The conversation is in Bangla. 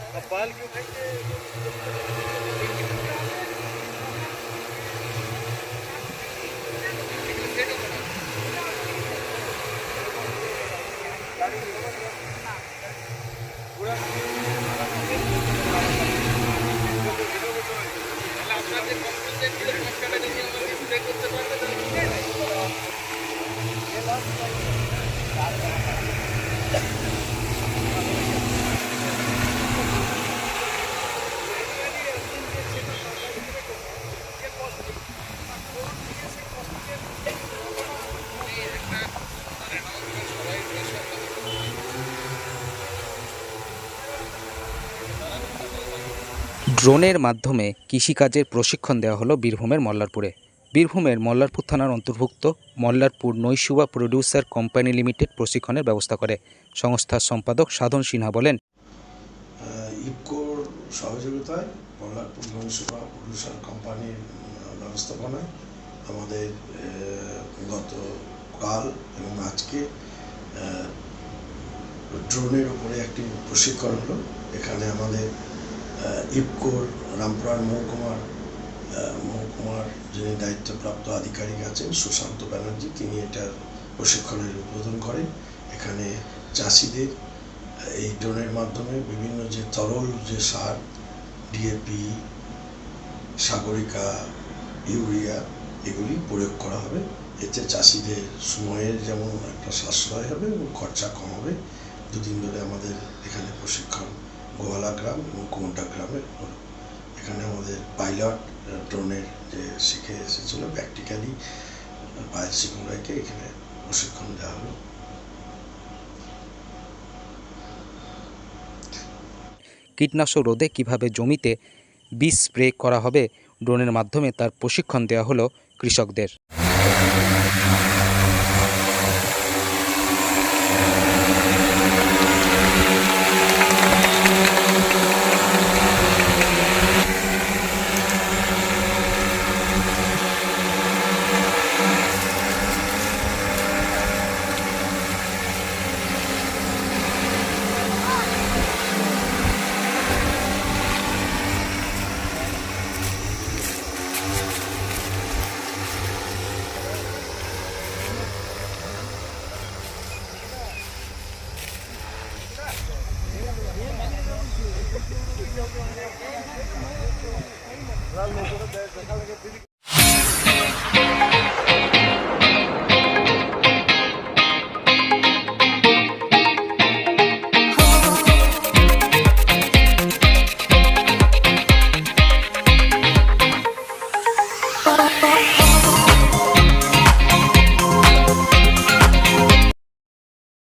बाल क्यों फेंकते ড্রোনের মাধ্যমে কৃষিকাজের প্রশিক্ষণ দেওয়া হলো বীরভূমের মল্লারপুরে। বীরভূমের মল্লারপুর থানার অন্তর্ভুক্ত মল্লারপুর নৈশুবা প্রডিউসার কোম্পানি লিমিটেড প্রশিক্ষণের ব্যবস্থা করে। সংস্থার সম্পাদক সাধন সিনহা বলেন, ইফকোর সহযোগিতায় মল্লারপুর নৈশুবা প্রডিউসার কোম্পানির ব্যবস্থাপনায় আমাদের গতকাল এবং আজকে ড্রোনের উপরে একটি প্রশিক্ষণ হলো। এখানে আমাদের ইফকোর রামপুরহাট মহকুমার যিনি দায়িত্বপ্রাপ্ত আধিকারিক আছেন সুশান্ত ব্যানার্জি, তিনি এটার প্রশিক্ষণের উদ্বোধন করেন। এখানে চাষিদের এই ড্রোনের মাধ্যমে বিভিন্ন যে তরল যে সার, ডিএপি, সাগরিকা, ইউরিয়া এগুলি প্রয়োগ করা হবে। এতে চাষিদের সময়ের যেমন একটা সাশ্রয় হবে এবং খরচা কম হবে। দুদিন ধরে আমাদের এখানে প্রশিক্ষণ গোয়ালা গ্রাম এবং কুমটা গ্রামে হলো। এখানে আমাদের পাইলট ড্রোনের যে শিখে এসেছিল, প্র্যাকটিক্যালি পাইলট শিক্ষককে এখানে প্রশিক্ষণ দেওয়া হলো। কীটনাশক রোধে কিভাবে জমিতে বীজ স্প্রে করা হবে ড্রোনের মাধ্যমে তার প্রশিক্ষণ দেওয়া হলো কৃষকদের।